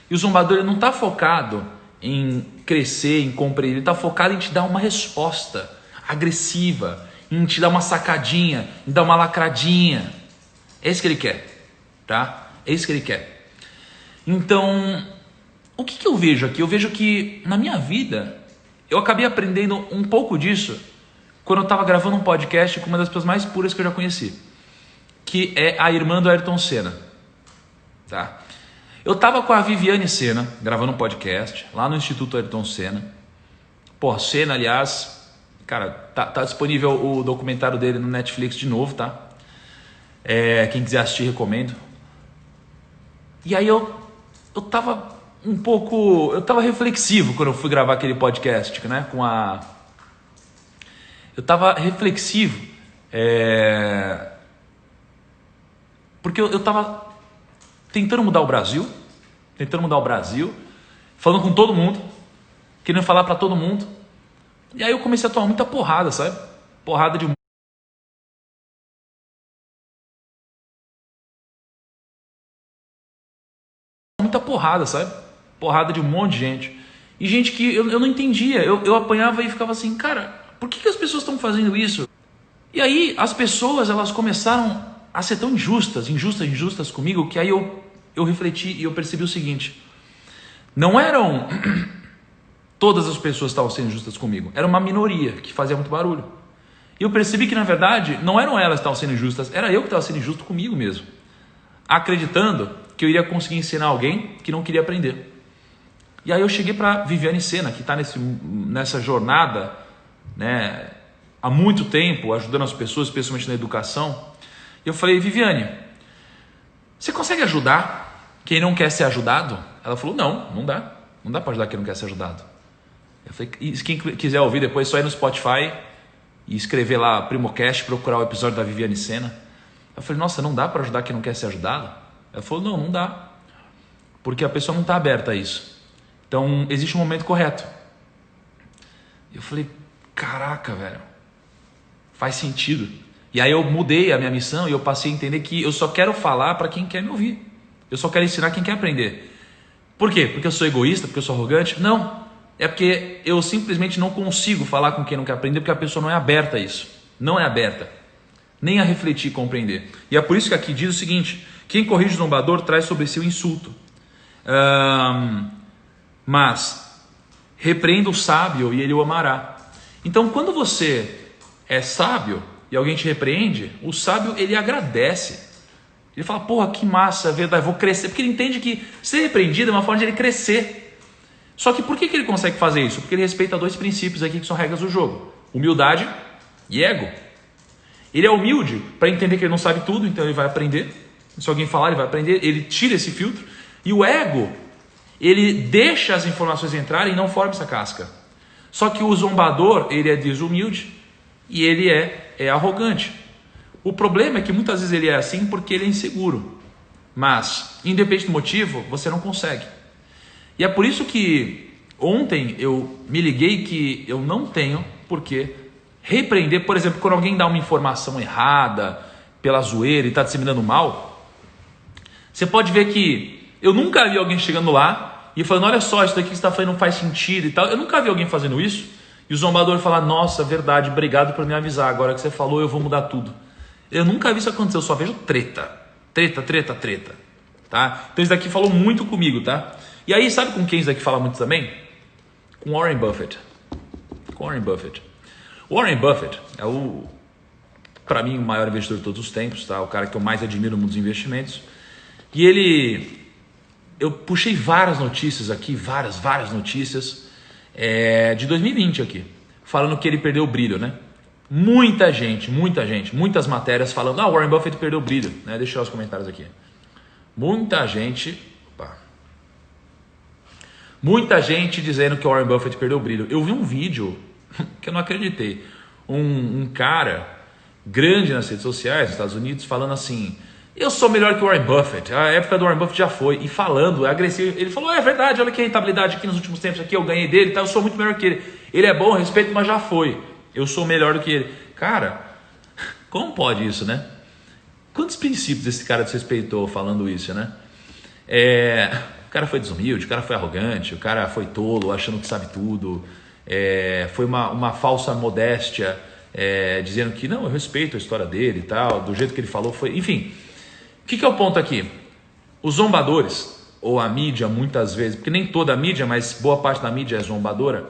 e o zombador ele não está focado em crescer, em compreender, ele está focado em te dar uma resposta agressiva, em te dar uma sacadinha, em dar uma lacradinha. É isso que ele quer, tá? É isso que ele quer. Então, o que eu vejo aqui? Eu vejo que na minha vida, eu acabei aprendendo um pouco disso quando eu estava gravando um podcast com uma das pessoas mais puras que eu já conheci, que é a irmã do Ayrton Senna, tá? Eu estava com a Viviane Senna, gravando um podcast, lá no Instituto Ayrton Senna. Pô, Senna, aliás, cara, tá disponível o documentário dele no Netflix de novo, tá? Quem quiser assistir, recomendo. E aí eu tava eu tava reflexivo quando eu fui gravar aquele podcast, né? Eu tava reflexivo, porque eu tava tentando mudar o Brasil, falando com todo mundo, querendo falar para todo mundo. E aí eu comecei a tomar muita porrada, sabe? Porrada de um monte de gente. E gente que eu não entendia. Eu apanhava e ficava assim, cara, por que as pessoas estão fazendo isso? E aí as pessoas, elas começaram a ser tão injustas comigo, que aí eu refleti e eu percebi o seguinte: não eram todas as pessoas que estavam sendo injustas comigo, era uma minoria que fazia muito barulho. E eu percebi que na verdade não eram elas que estavam sendo injustas, era eu que estava sendo injusto comigo mesmo, acreditando que eu iria conseguir ensinar alguém que não queria aprender. E aí eu cheguei para Viviane Senna, que está nessa jornada, né, há muito tempo, ajudando as pessoas, especialmente na educação. E eu falei, Viviane, você consegue ajudar quem não quer ser ajudado? Ela falou, não dá. Não dá para ajudar quem não quer ser ajudado. Eu falei, e quem quiser ouvir depois, só ir no Spotify e escrever lá Primocast, procurar o episódio da Viviane Senna. Eu falei, nossa, não dá para ajudar quem não quer ser ajudado? Ela falou, não dá. Porque a pessoa não está aberta a isso. Então, existe um momento correto. Eu falei, caraca, velho, faz sentido. E aí eu mudei a minha missão e eu passei a entender que eu só quero falar para quem quer me ouvir. Eu só quero ensinar quem quer aprender. Por quê? Porque eu sou egoísta? Porque eu sou arrogante? Não. É porque eu simplesmente não consigo falar com quem não quer aprender, porque a pessoa não é aberta a isso. Não é aberta. Nem a refletir e compreender. E é por isso que aqui diz o seguinte: quem corrige o zombador traz sobre si o insulto. Mas repreenda o sábio e ele o amará. Então, quando você é sábio e alguém te repreende, o sábio ele agradece. Ele fala, porra, que massa, verdade, vou crescer. Porque ele entende que ser repreendido é uma forma de ele crescer. Só que por que ele consegue fazer isso? Porque ele respeita dois princípios aqui que são regras do jogo: humildade e ego. Ele é humilde para entender que ele não sabe tudo, então ele vai aprender. Se alguém falar, ele vai aprender. Ele tira esse filtro. E o ego, ele deixa as informações entrarem e não forma essa casca. Só que o zombador, ele é desumilde e ele é arrogante. O problema é que muitas vezes ele é assim porque ele é inseguro. Mas, independente do motivo, você não consegue. E é por isso que ontem eu me liguei que eu não tenho por que repreender. Por exemplo, quando alguém dá uma informação errada, pela zoeira e está disseminando mal, você pode ver que eu nunca vi alguém chegando lá E falando, olha só, isso daqui que você está fazendo não faz sentido e tal. Eu nunca vi alguém fazendo isso. E o zombador falar, nossa, verdade, obrigado por me avisar. Agora que você falou, eu vou mudar tudo. Eu nunca vi isso acontecer, eu só vejo treta. Treta. Tá? Então isso daqui falou muito comigo, tá? E aí, sabe com quem isso daqui fala muito também? Com Warren Buffett. Warren Buffett é para mim, o maior investidor de todos os tempos, tá? O cara que eu mais admiro no mundo dos investimentos. E eu puxei várias notícias aqui, várias notícias de 2020 aqui, falando que ele perdeu o brilho, né? Muita gente, muitas matérias falando, Warren Buffett perdeu o brilho, né? Deixa eu ver os comentários aqui. Muita gente dizendo que o Warren Buffett perdeu o brilho. Eu vi um vídeo que eu não acreditei. Um cara grande nas redes sociais, nos Estados Unidos, falando assim, eu sou melhor que o Warren Buffett, a época do Warren Buffett já foi, e falando, agressivo, ele falou, é verdade, olha que a rentabilidade aqui nos últimos tempos, aqui eu ganhei dele, tá? Eu sou muito melhor que ele é bom, respeito, mas já foi, eu sou melhor do que ele. Cara, como pode isso, né? Quantos princípios esse cara desrespeitou falando isso, né? O cara foi desumilde, o cara foi arrogante, o cara foi tolo, achando que sabe tudo, foi uma falsa modéstia, dizendo que não, eu respeito a história dele e tal, do jeito que ele falou foi... Enfim, o que é o ponto aqui? Os zombadores, ou a mídia muitas vezes, porque nem toda a mídia, mas boa parte da mídia é zombadora,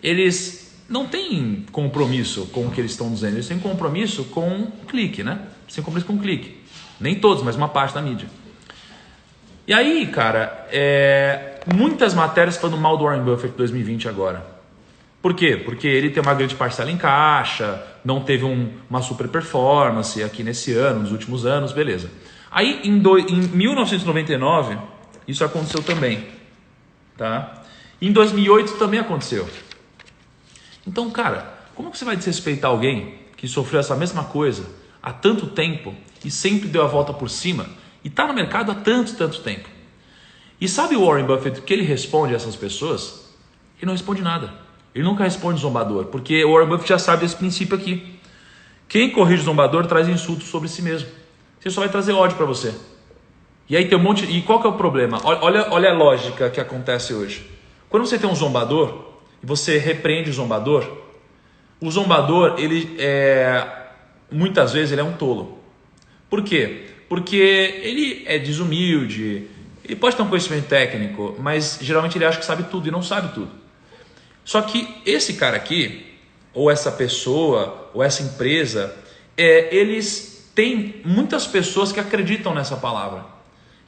eles não têm compromisso com o que eles estão dizendo, eles têm compromisso com um clique, né? Eles têm compromisso com um clique. Nem todos, mas uma parte da mídia. E aí, cara, muitas matérias falando mal do Warren Buffett 2020 agora. Por quê? Porque ele tem uma grande parcela em caixa, não teve uma super performance aqui nesse ano, nos últimos anos, beleza. Aí em 1999, isso aconteceu também, tá? Em 2008 também aconteceu. Então, cara, como que você vai desrespeitar alguém que sofreu essa mesma coisa há tanto tempo e sempre deu a volta por cima e está no mercado há tanto tempo? E sabe o Warren Buffett, o que ele responde a essas pessoas? Ele não responde nada. Ele nunca responde zombador, porque o Warren Buffett já sabe desse princípio aqui. Quem corrige o zombador traz insultos sobre si mesmo. Você só vai trazer ódio para você. E aí tem um monte... E qual que é o problema? Olha a lógica que acontece hoje. Quando você tem um zombador e você repreende o zombador, ele muitas vezes ele é um tolo. Por quê? Porque ele é desumilde, ele pode ter um conhecimento técnico, mas geralmente ele acha que sabe tudo e não sabe tudo. Só que esse cara aqui, ou essa pessoa, ou essa empresa, eles têm muitas pessoas que acreditam nessa palavra.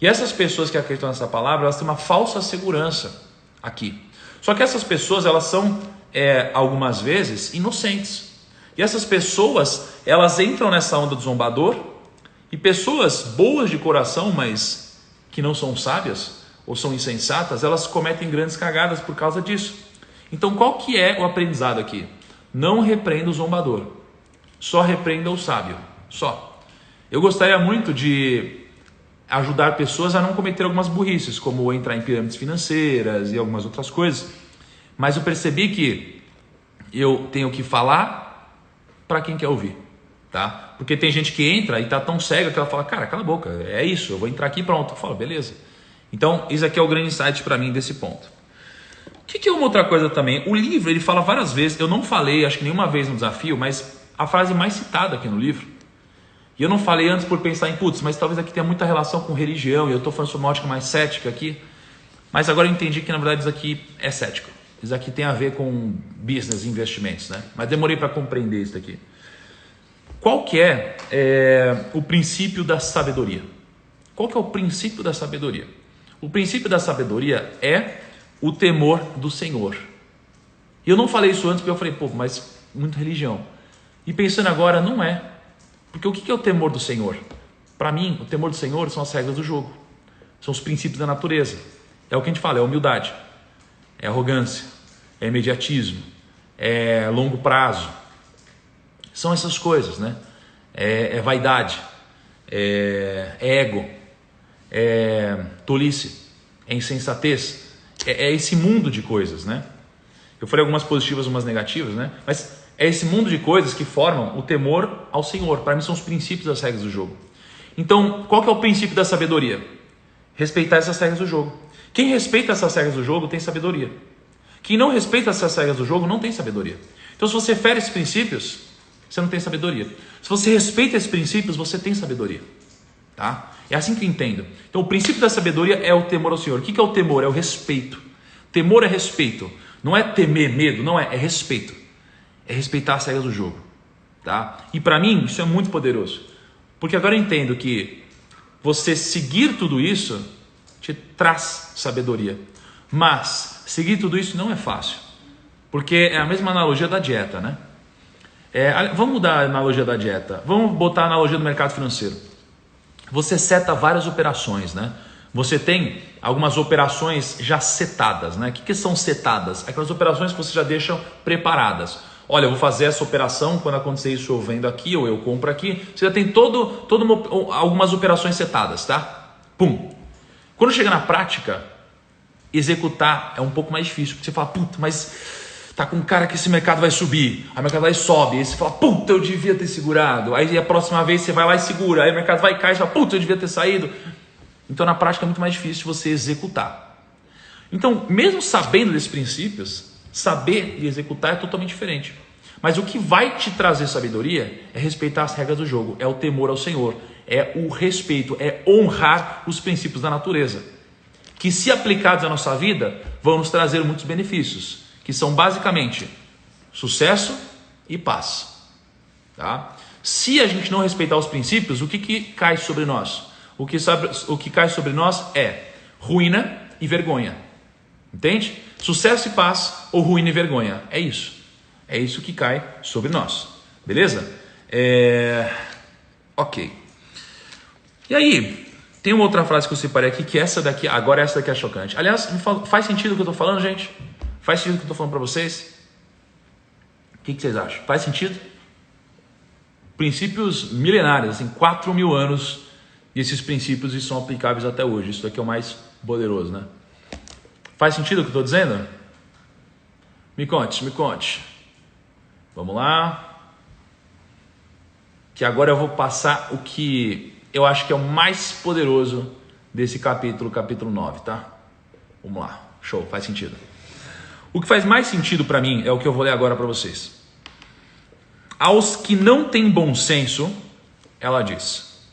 E essas pessoas que acreditam nessa palavra, elas têm uma falsa segurança aqui. Só que essas pessoas, elas são, algumas vezes, inocentes. E essas pessoas, elas entram nessa onda do zombador, e pessoas boas de coração, mas que não são sábias, ou são insensatas, elas cometem grandes cagadas por causa disso. Então qual que é o aprendizado aqui? Não repreenda o zombador, só repreenda o sábio, só. Eu gostaria muito de ajudar pessoas a não cometer algumas burrices, como entrar em pirâmides financeiras e algumas outras coisas, mas eu percebi que eu tenho que falar para quem quer ouvir, tá? Porque tem gente que entra e tá tão cega que ela fala, cara, cala a boca, é isso, eu vou entrar aqui e pronto. Eu falo, beleza. Então isso aqui é o grande insight para mim desse ponto. O que é uma outra coisa também? O livro, ele fala várias vezes, eu não falei, acho que nenhuma vez no desafio, mas a frase mais citada aqui no livro, e eu não falei antes por pensar em, putz, mas talvez aqui tenha muita relação com religião, e eu estou falando sobre uma ótica mais cética aqui, mas agora eu entendi que na verdade isso aqui é cético, isso aqui tem a ver com business, investimentos, né? Mas demorei para compreender isso aqui. Qual que é o princípio da sabedoria? Qual que é o princípio da sabedoria? O princípio da sabedoria é o temor do Senhor. E eu não falei isso antes porque eu falei, pô, mas muita religião. E pensando agora, não é. Porque o que é o temor do Senhor? Para mim, o temor do Senhor são as regras do jogo. São os princípios da natureza. É o que a gente fala, é humildade, é arrogância, é imediatismo, é longo prazo. São essas coisas, né? É vaidade, é ego, é tolice, é insensatez. É esse mundo de coisas, né? Eu falei algumas positivas, umas negativas, né? Mas é esse mundo de coisas que formam o temor ao Senhor. Para mim são os princípios das regras do jogo. Então, qual que é o princípio da sabedoria? Respeitar essas regras do jogo. O Quem respeita essas regras do jogo tem sabedoria. Quem não respeita essas regras do jogo não tem sabedoria. Então, se você fere esses princípios, você não tem sabedoria. Se você respeita esses princípios, você tem sabedoria. Tá? É assim que eu entendo. Então, o princípio da sabedoria é o temor ao Senhor. O que é o temor? É o respeito. Temor é respeito. Não é temer, medo, não é. É respeito. É respeitar as regras do jogo. Tá? E para mim, isso é muito poderoso. Porque agora eu entendo que você seguir tudo isso te traz sabedoria. Mas seguir tudo isso não é fácil. Porque é a mesma analogia da dieta, né? Vamos mudar a analogia da dieta. Vamos botar a analogia do mercado financeiro. Você seta várias operações, né? Você tem algumas operações já setadas, né? O que são setadas? Aquelas operações que você já deixa preparadas. Olha, eu vou fazer essa operação, quando acontecer isso eu vendo aqui ou eu compro aqui. Você já tem algumas operações setadas, tá? Pum. Quando chega na prática, executar é um pouco mais difícil. Porque você fala, puta, mas tá com cara que esse mercado vai subir. Aí o mercado vai e sobe. Aí você fala, puta, eu devia ter segurado. Aí a próxima vez você vai lá e segura. Aí o mercado vai e cai e você fala, puta, eu devia ter saído. Então na prática é muito mais difícil você executar. Então, mesmo sabendo desses princípios, saber e executar é totalmente diferente. Mas o que vai te trazer sabedoria é respeitar as regras do jogo, é o temor ao Senhor, é o respeito, é honrar os princípios da natureza, que se aplicados à nossa vida, vão nos trazer muitos benefícios, que são basicamente sucesso e paz. Tá? Se a gente não respeitar os princípios, o que cai sobre nós? O que cai sobre nós é ruína e vergonha. Entende? Sucesso e paz ou ruína e vergonha. É isso. É isso que cai sobre nós. Beleza? Ok. E aí, tem uma outra frase que eu separei aqui, que essa daqui é chocante. Aliás, faz sentido o que eu estou falando, gente? Faz sentido o que eu estou falando para vocês? O que vocês acham? Faz sentido? Princípios milenários, assim, 4.000 anos, e esses princípios são aplicáveis até hoje. Isso daqui é o mais poderoso, né? Faz sentido o que eu estou dizendo? Me conte. Vamos lá. Que agora eu vou passar o que eu acho que é o mais poderoso desse capítulo 9, tá? Vamos lá. Show, faz sentido. O que faz mais sentido para mim é o que eu vou ler agora para vocês. Aos que não têm bom senso, ela diz.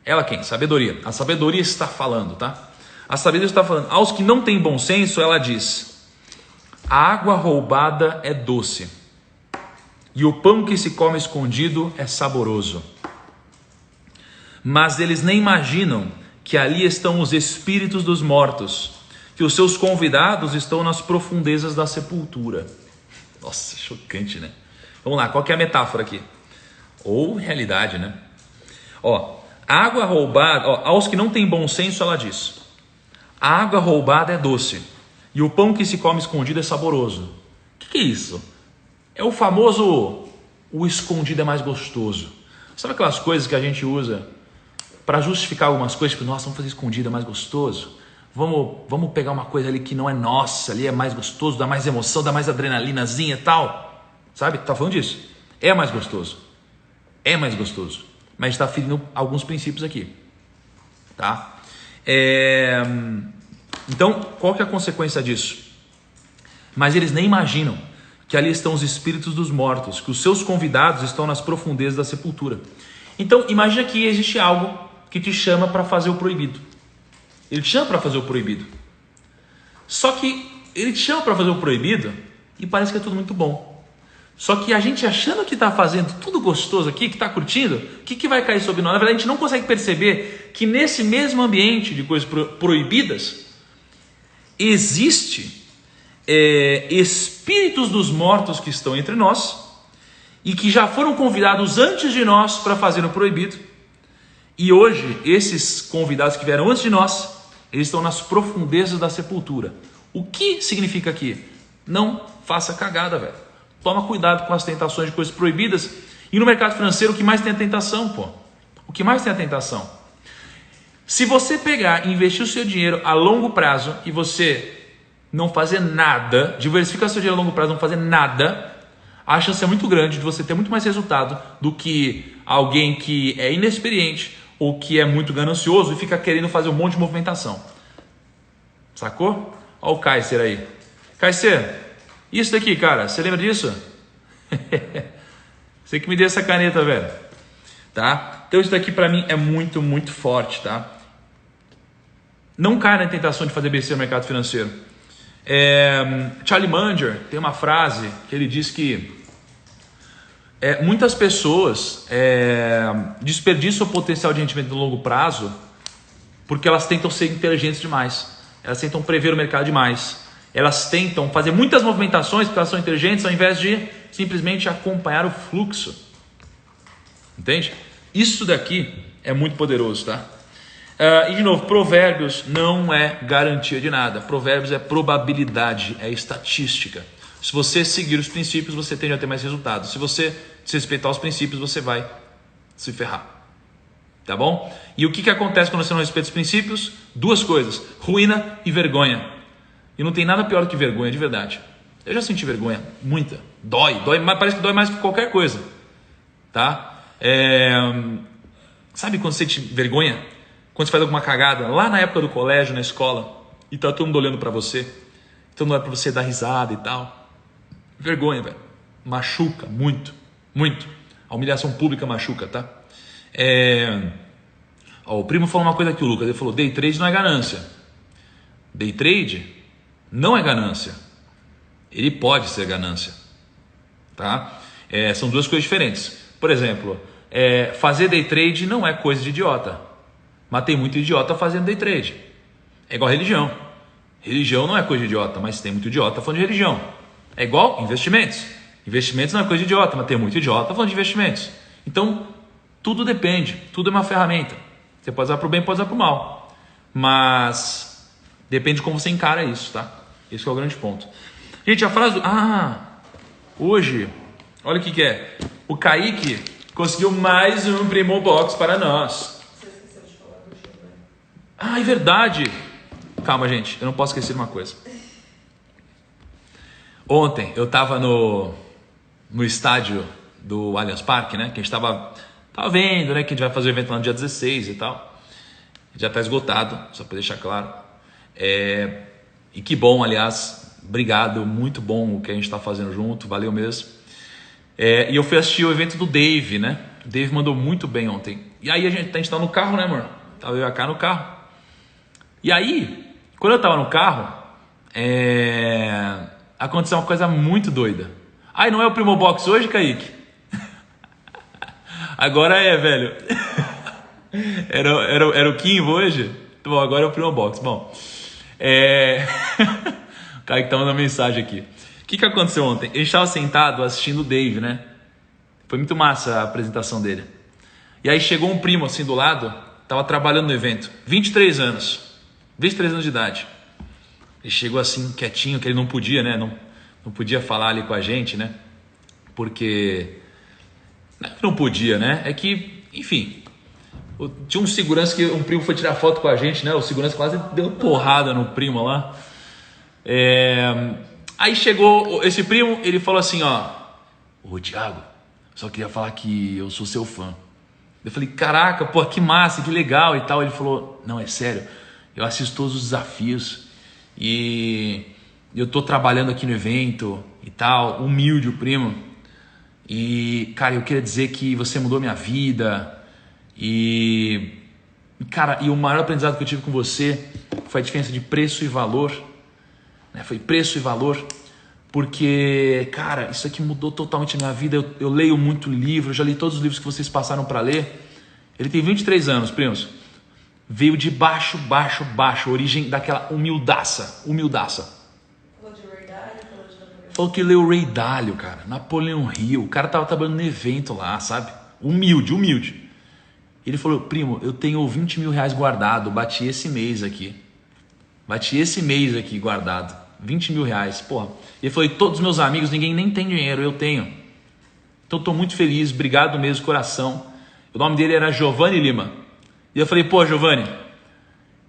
Ela quem? Sabedoria. A sabedoria está falando, tá? A sabedoria está falando. Aos que não têm bom senso, ela diz: a água roubada é doce, e o pão que se come escondido é saboroso. Mas eles nem imaginam que ali estão os espíritos dos mortos, que os seus convidados estão nas profundezas da sepultura. Nossa, chocante, né? Vamos lá, qual que é a metáfora aqui? Ou realidade, né? A água roubada, aos que não têm bom senso, ela diz: a água roubada é doce, e o pão que se come escondido é saboroso. O que é isso? É o famoso, o escondido é mais gostoso. Sabe aquelas coisas que a gente usa para justificar algumas coisas? Tipo, nossa, vamos fazer escondido, é mais gostoso. Vamos pegar uma coisa ali que não é nossa, ali é mais gostoso, dá mais emoção, dá mais adrenalinazinha e tal. Sabe? Tá falando disso. É mais gostoso. É mais gostoso. Mas está ferindo alguns princípios aqui. Tá? Então, qual que é a consequência disso? Mas eles nem imaginam que ali estão os espíritos dos mortos, que os seus convidados estão nas profundezas da sepultura. Então, imagina que existe algo que te chama para fazer o proibido. Ele te chama para fazer o proibido. Só que ele te chama para fazer o proibido e parece que é tudo muito bom. Só que a gente achando que está fazendo tudo gostoso aqui, que está curtindo, o que vai cair sobre nós? Na verdade, a gente não consegue perceber que nesse mesmo ambiente de coisas proibidas, existe espíritos dos mortos que estão entre nós e que já foram convidados antes de nós para fazer o proibido. E hoje, esses convidados que vieram antes de nós, eles estão nas profundezas da sepultura. O que significa aqui? Não faça cagada, velho. Toma cuidado com as tentações de coisas proibidas. E no mercado financeiro, o que mais tem a tentação, pô? O que mais tem a tentação? Se você pegar e investir o seu dinheiro a longo prazo e você não fazer nada, diversificar seu dinheiro a longo prazo, não fazer nada, a chance é muito grande de você ter muito mais resultado do que alguém que é inexperiente ou que é muito ganancioso e fica querendo fazer um monte de movimentação. Sacou? Olha o Kaiser aí. Kaiser, isso daqui, cara, você lembra disso? Você que me deu essa caneta, velho. Tá? Então isso daqui pra mim é muito, muito forte, tá? Não caia na tentação de fazer besteira no mercado financeiro. Charlie Munger tem uma frase que ele diz que muitas pessoas desperdiçam o potencial de rendimento no longo prazo porque elas tentam ser inteligentes demais. Elas tentam prever o mercado demais. Elas tentam fazer muitas movimentações porque elas são inteligentes ao invés de simplesmente acompanhar o fluxo. Entende? Isso daqui é muito poderoso, tá? E de novo, provérbios não é garantia de nada. Provérbios é probabilidade, é estatística. Se você seguir os princípios, você tende a ter mais resultados. Se você desrespeitar os princípios, você vai se ferrar. Tá bom? E o que acontece quando você não respeita os princípios? Duas coisas, ruína e vergonha. E não tem nada pior do que vergonha, de verdade. Eu já senti vergonha, muita. Dói, parece que dói mais que qualquer coisa. Tá? Sabe quando você sente vergonha? Quando você faz alguma cagada, lá na época do colégio, na escola, e tá todo mundo olhando pra você, então não é pra você dar risada e tal. Vergonha, velho. Machuca muito, muito. A humilhação pública machuca, tá? O primo falou uma coisa aqui, o Lucas, ele falou, day trade não é ganância. Day trade não é ganância. Ele pode ser ganância, tá? São duas coisas diferentes. Por exemplo, fazer day trade não é coisa de idiota. Mas tem muito idiota fazendo day trade. É igual religião. Religião não é coisa de idiota, mas tem muito idiota falando de religião. É igual investimentos. Investimentos não é coisa de idiota, mas tem muito idiota falando de investimentos. Então, tudo depende. Tudo é uma ferramenta. Você pode usar para o bem, pode usar para o mal. Mas depende de como você encara isso, tá? Esse é o grande ponto. Gente, a frase... hoje, olha o que é. O Kaique conseguiu mais um Primo Box para nós. É verdade. Calma, gente, eu não posso esquecer de uma coisa. Ontem eu estava no estádio do Allianz Parque, né? Que a gente estava vendo, né? Que a gente vai fazer o evento lá no dia 16 e tal. Já está esgotado, só para deixar claro. E que bom, aliás, obrigado, muito bom o que a gente está fazendo junto, valeu mesmo. E eu fui assistir o evento do Dave, né? O Dave mandou muito bem ontem. E aí a gente tá no carro, né, amor? Tava eu e a Cá no carro. E aí, quando eu tava no carro, aconteceu uma coisa muito doida. Não é o Primo Box hoje, Kaique? Agora velho. Era o Kimbo hoje? Bom, agora é o Primo Box. Bom, o Kaique tá mandando mensagem aqui. O que aconteceu ontem? Eu estava sentado assistindo o Dave, né? Foi muito massa a apresentação dele. E aí chegou um primo assim do lado, tava trabalhando no evento, 23 anos de idade. Ele chegou assim quietinho, que ele não podia, né? Não podia falar ali com a gente, né? Porque não podia, né? É que, enfim, tinha um segurança que um primo foi tirar foto com a gente, né? O segurança quase deu porrada no primo lá. Aí chegou esse primo, ele falou assim, ô Thiago, só queria falar que eu sou seu fã. Eu falei, caraca, pô, que massa, que legal e tal. Ele falou, não, é sério, eu assisto todos os desafios e eu tô trabalhando aqui no evento e tal, humilde o primo. E, cara, eu queria dizer que você mudou minha vida e, cara, e o maior aprendizado que eu tive com você foi a diferença de preço e valor. Foi preço e valor, porque, cara, isso aqui mudou totalmente a minha vida. Eu leio muito livro, já li todos os livros que vocês passaram para ler. Ele tem 23 anos, primos. Veio de baixo, origem daquela humildaça. Falou de Ray Dalio, falou de Napoleão. Falou que leu Ray Dalio, cara, Napoleão Hill. O cara tava trabalhando no evento lá, sabe? Humilde. Ele falou, primo, eu tenho 20 mil reais guardado, bati esse mês aqui guardado. 20 mil reais, porra. Ele falou, e todos os meus amigos, ninguém nem tem dinheiro, eu tenho. Então estou muito feliz, obrigado mesmo, coração. O nome dele era Giovanni Lima. E eu falei, pô, Giovanni.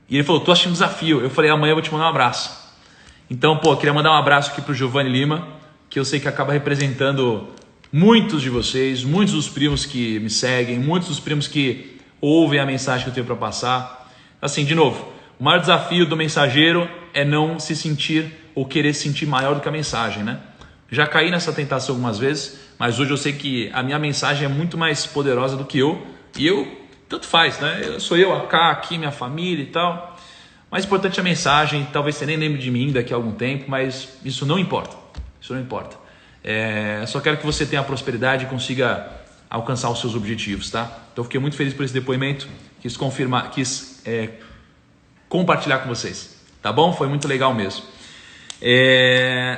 E ele falou, tô assistindo desafio. Eu falei, amanhã eu vou te mandar um abraço. Então, pô, queria mandar um abraço aqui pro Giovanni Lima, que eu sei que acaba representando muitos de vocês, muitos dos primos que me seguem, muitos dos primos que ouvem a mensagem que eu tenho para passar. Assim, de novo, O maior desafio do mensageiro é não se sentir ou querer se sentir maior do que a mensagem, né? Já caí nessa tentação algumas vezes, mas hoje eu sei que a minha mensagem é muito mais poderosa do que eu. E eu, tanto faz, né? Sou eu, a Cá, aqui, minha família e tal. Mais importante é a mensagem, talvez você nem lembre de mim daqui a algum tempo, mas isso não importa. Isso não importa. Só quero que você tenha prosperidade e consiga alcançar os seus objetivos, tá? Então fiquei muito feliz por esse depoimento, quis compartilhar com vocês, tá bom? Foi muito legal mesmo.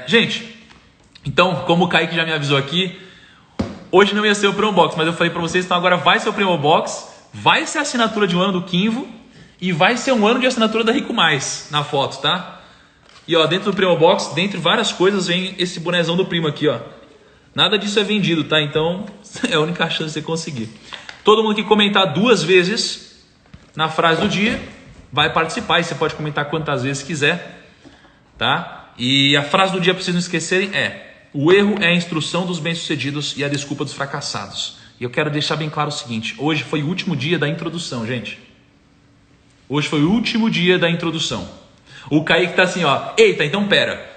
Gente, então, como o Kaique já me avisou aqui, hoje não ia ser o Primo Box, mas eu falei para vocês, então agora vai ser o Primo Box, vai ser a assinatura de um ano do Quinvo e vai ser um ano de assinatura da Rico Mais na foto, tá? E ó, dentro do Primo Box, dentre várias coisas, vem esse bonezão do primo aqui, ó. Nada disso é vendido, tá? Então, é a única chance de você conseguir. Todo mundo que comentar 2 vezes na frase do dia vai participar. E você pode comentar quantas vezes quiser, tá? E a frase do dia, para vocês não esquecerem, o erro é a instrução dos bem-sucedidos e a desculpa dos fracassados. E eu quero deixar bem claro o seguinte, hoje foi o último dia da introdução, gente. Hoje foi o último dia da introdução. O Kaique tá assim, ó, eita, então pera.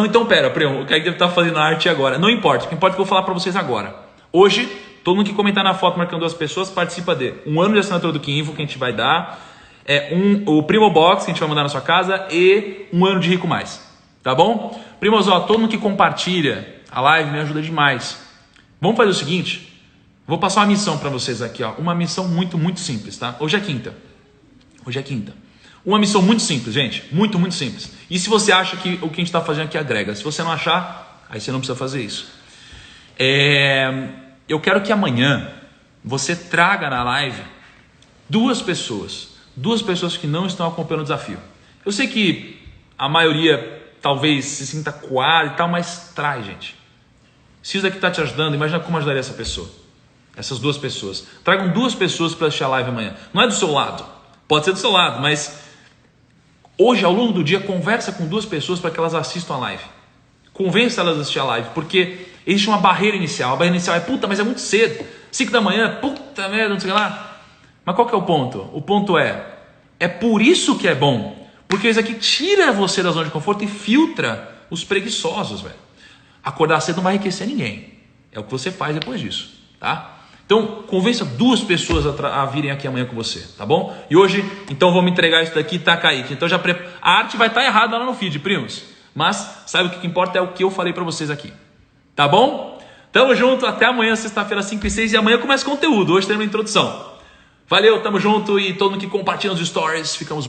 Então pera, primo, o Kaique deve estar fazendo arte agora. Não importa, o que importa é que eu vou falar para vocês agora. Hoje, todo mundo que comentar na foto marcando 2 pessoas participa de um ano de assinatura do Quinvo que a gente vai dar, o Primo Box que a gente vai mandar na sua casa e um ano de Rico Mais, tá bom? Primos, ó, todo mundo que compartilha a live me ajuda demais. Vamos fazer o seguinte, vou passar uma missão para vocês aqui, ó, uma missão muito, muito simples, tá? Hoje é quinta. Uma missão muito simples, gente. Muito, muito simples. E se você acha que o que a gente está fazendo aqui agrega? Se você não achar, aí você não precisa fazer isso. Eu quero que amanhã você traga na live 2 pessoas. 2 pessoas que não estão acompanhando o desafio. Eu sei que a maioria talvez se sinta coada e tal, mas traz, gente. Se isso daqui está te ajudando, imagina como ajudaria essa pessoa. Essas 2 pessoas. Tragam 2 pessoas para assistir a live amanhã. Não é do seu lado. Pode ser do seu lado, mas... hoje, ao longo do dia, conversa com 2 pessoas para que elas assistam a live. Convença elas a assistir a live, porque existe uma barreira inicial. A barreira inicial é, puta, mas é muito cedo. 5 da manhã, puta merda, não sei lá. Mas qual que é o ponto? O ponto é por isso que é bom. Porque isso aqui tira você da zona de conforto e filtra os preguiçosos, velho. Acordar cedo não vai enriquecer ninguém. É o que você faz depois disso, tá? Então, convença 2 pessoas a virem aqui amanhã com você, tá bom? E hoje, então, vamos entregar isso daqui, tá, Kaique? Então, a arte vai estar errada lá no feed, primos. Mas, sabe o que importa é o que eu falei pra vocês aqui. Tá bom? Tamo junto, até amanhã, sexta-feira, 5 e 6. E amanhã começa conteúdo, hoje tem uma introdução. Valeu, tamo junto e todo mundo que compartilha os stories, ficamos...